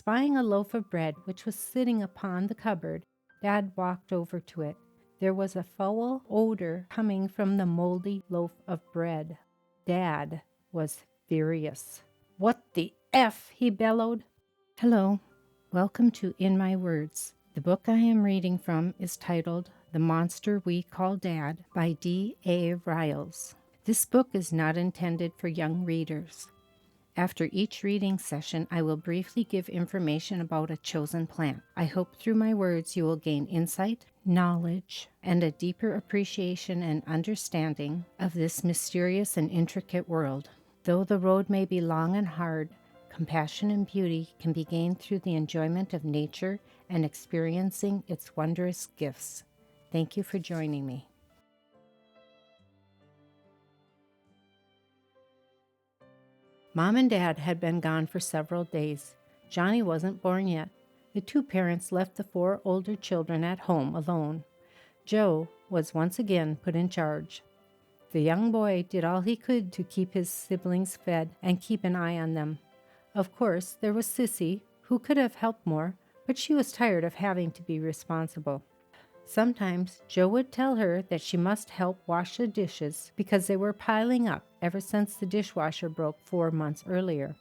Spying a loaf of bread which was sitting upon the cupboard, Dad walked over to it. There was a foul odor coming from the moldy loaf of bread. Dad was furious. "What the F?" he bellowed. Hello, welcome to In My Words. The book I am reading from is titled The Monster We Call Dad by D.A. Riles. This book is not intended for young readers. After each reading session, I will briefly give information about a chosen plant. I hope through my words you will gain insight, knowledge, and a deeper appreciation and understanding of this mysterious and intricate world. Though the road may be long and hard, compassion and beauty can be gained through the enjoyment of nature and experiencing its wondrous gifts. Thank you for joining me. Mom and Dad had been gone for several days. Johnny wasn't born yet. The two parents left the 4 older children at home alone. Joe was once again put in charge. The young boy did all he could to keep his siblings fed and keep an eye on them. Of course, there was Sissy, who could have helped more, but she was tired of having to be responsible. Sometimes Joe would tell her that she must help wash the dishes because they were piling up ever since the dishwasher broke 4 months earlier.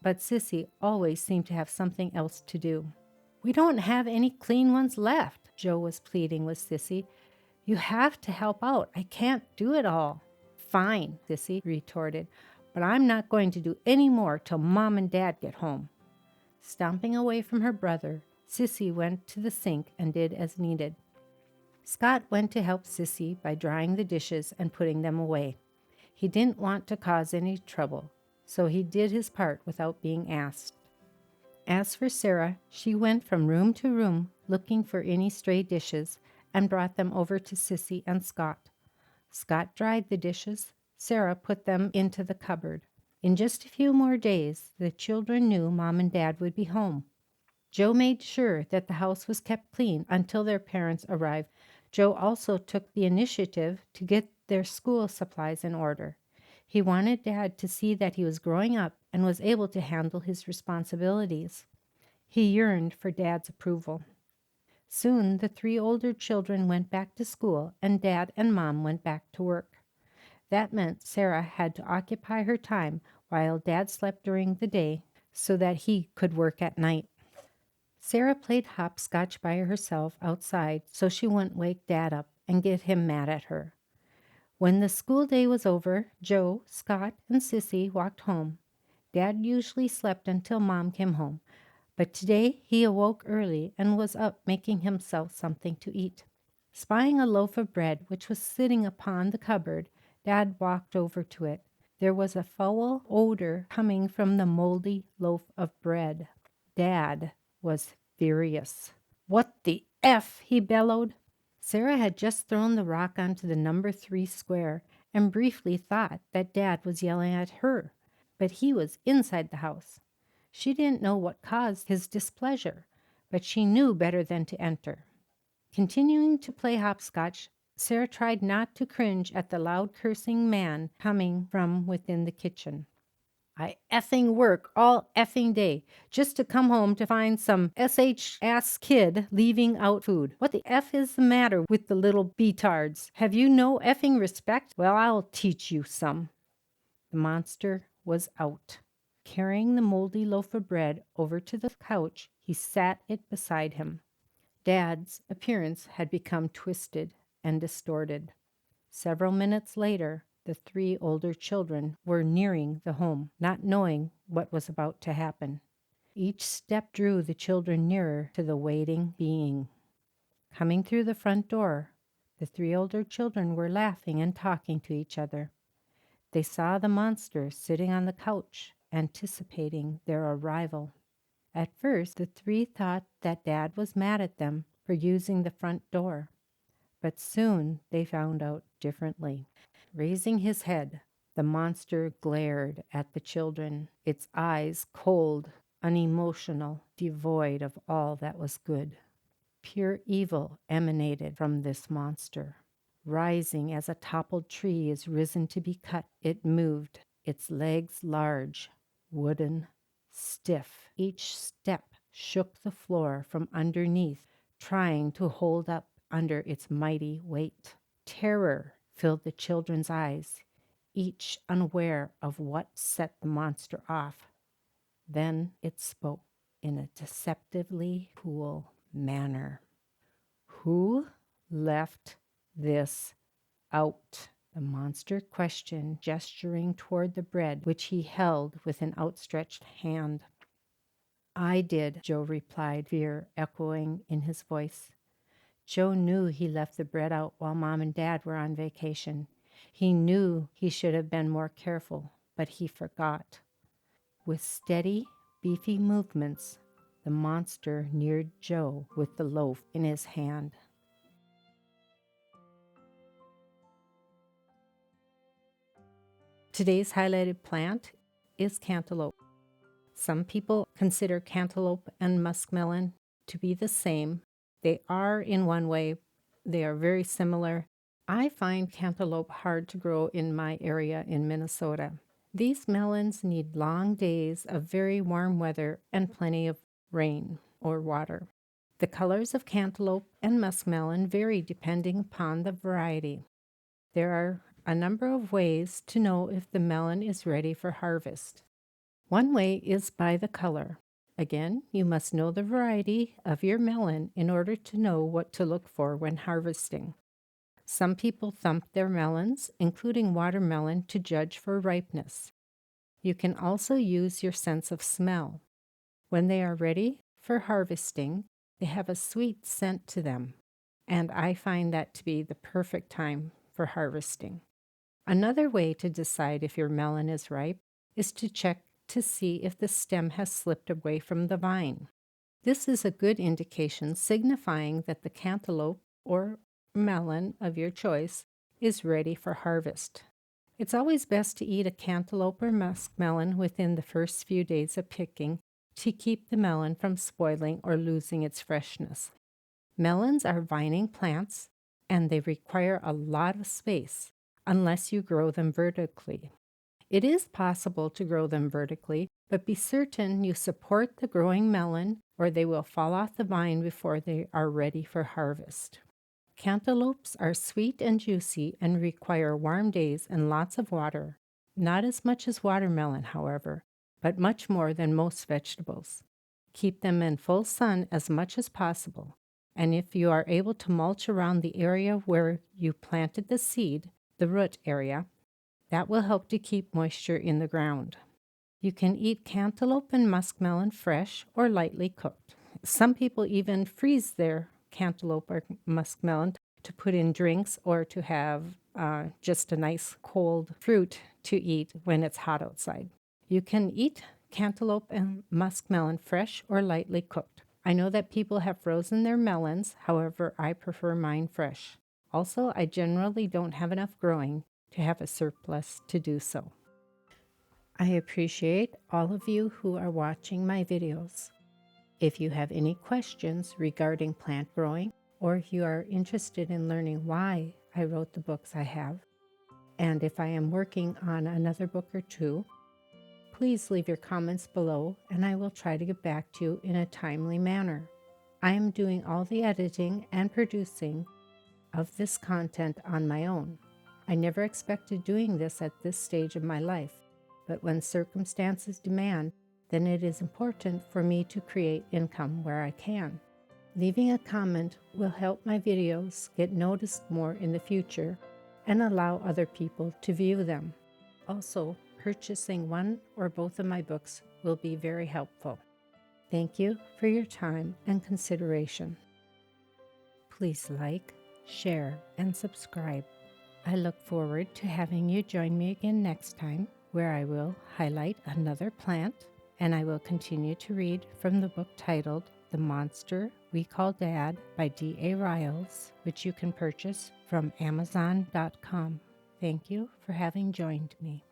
But Sissy always seemed to have something else to do. "We don't have any clean ones left," Joe was pleading with Sissy. "You have to help out. I can't do it all." "Fine," Sissy retorted, "but I'm not going to do any more till Mom and Dad get home." Stomping away from her brother, Sissy went to the sink and did as needed. Scott went to help Sissy by drying the dishes and putting them away. He didn't want to cause any trouble, so he did his part without being asked. As for Sarah, she went from room to room looking for any stray dishes and brought them over to Sissy and Scott. Scott dried the dishes. Sarah put them into the cupboard. In just a few more days, the children knew Mom and Dad would be home. Joe made sure that the house was kept clean until their parents arrived. Joe also took the initiative to get their school supplies in order. He wanted Dad to see that he was growing up and was able to handle his responsibilities. He yearned for Dad's approval. Soon the 3 older children went back to school and Dad and Mom went back to work. That meant Sarah had to occupy her time while Dad slept during the day so that he could work at night. Sarah played hopscotch by herself outside so she wouldn't wake Dad up and get him mad at her. When the school day was over, Joe, Scott, and Sissy walked home. Dad usually slept until Mom came home, but today he awoke early and was up making himself something to eat. Spying a loaf of bread which was sitting upon the cupboard, Dad walked over to it. There was a foul odor coming from the moldy loaf of bread. Dad was furious. "What the F?" he bellowed. Sarah had just thrown the rock onto the number 3 square and briefly thought that Dad was yelling at her, but he was inside the house. She didn't know what caused his displeasure, but she knew better than to enter. Continuing to play hopscotch, Sarah tried not to cringe at the loud cursing man coming from within the kitchen. "I effing work all effing day just to come home to find some SH-ass kid leaving out food. What the F is the matter with the little betards? Have you no effing respect? Well, I'll teach you some." The monster was out. Carrying the moldy loaf of bread over to the couch, he sat it beside him. Dad's appearance had become twisted and distorted. Several minutes later, the 3 older children were nearing the home, not knowing what was about to happen. Each step drew the children nearer to the waiting being. Coming through the front door, the 3 older children were laughing and talking to each other. They saw the monster sitting on the couch, anticipating their arrival. At first, the 3 thought that Dad was mad at them for using the front door, but soon they found out differently. Raising his head, the monster glared at the children, its eyes cold, unemotional, devoid of all that was good. Pure evil emanated from this monster. Rising as a toppled tree is risen to be cut, it moved, its legs large, wooden, stiff. Each step shook the floor from underneath, trying to hold up under its mighty weight. Terror filled the children's eyes, each unaware of what set the monster off. Then it spoke in a deceptively cool manner. "Who left this out?" the monster questioned, gesturing toward the bread which he held with an outstretched hand. "I did," Joe replied, fear echoing in his voice. Joe knew he left the bread out while Mom and Dad were on vacation. He knew he should have been more careful, but he forgot. With steady, beefy movements, the monster neared Joe with the loaf in his hand. Today's highlighted plant is cantaloupe. Some people consider cantaloupe and muskmelon to be the same. They are in one way. They are very similar. I find cantaloupe hard to grow in my area in Minnesota. These melons need long days of very warm weather and plenty of rain or water. The colors of cantaloupe and muskmelon vary depending upon the variety. There are a number of ways to know if the melon is ready for harvest. One way is by the color. Again, you must know the variety of your melon in order to know what to look for when harvesting. Some people thump their melons, including watermelon, to judge for ripeness. You can also use your sense of smell. When they are ready for harvesting, they have a sweet scent to them, and I find that to be the perfect time for harvesting. Another way to decide if your melon is ripe is to check to see if the stem has slipped away from the vine. This is a good indication signifying that the cantaloupe or melon of your choice is ready for harvest. It's always best to eat a cantaloupe or muskmelon within the first few days of picking to keep the melon from spoiling or losing its freshness. Melons are vining plants, and they require a lot of space unless you grow them vertically. It is possible to grow them vertically, but be certain you support the growing melon or they will fall off the vine before they are ready for harvest. Cantaloupes are sweet and juicy and require warm days and lots of water. Not as much as watermelon, however, but much more than most vegetables. Keep them in full sun as much as possible, and if you are able to mulch around the area where you planted the seed, the root area, that will help to keep moisture in the ground. You can eat cantaloupe and muskmelon fresh or lightly cooked. Some people even freeze their cantaloupe or muskmelon to put in drinks or to have just a nice cold fruit to eat when it's hot outside. You can eat cantaloupe and muskmelon fresh or lightly cooked. I know that people have frozen their melons, however, I prefer mine fresh. Also, I generally don't have enough growing to have a surplus to do so. I appreciate all of you who are watching my videos. If you have any questions regarding plant growing, or if you are interested in learning why I wrote the books I have, and if I am working on another book or two, please leave your comments below and I will try to get back to you in a timely manner. I am doing all the editing and producing of this content on my own. I never expected doing this at this stage of my life, but when circumstances demand, then it is important for me to create income where I can. Leaving a comment will help my videos get noticed more in the future and allow other people to view them. Also, purchasing one or both of my books will be very helpful. Thank you for your time and consideration. Please like, share, and subscribe. I look forward to having you join me again next time, where I will highlight another plant, and I will continue to read from the book titled The Monster We Call Dad by D.A. Riles, which you can purchase from Amazon.com. Thank you for having joined me.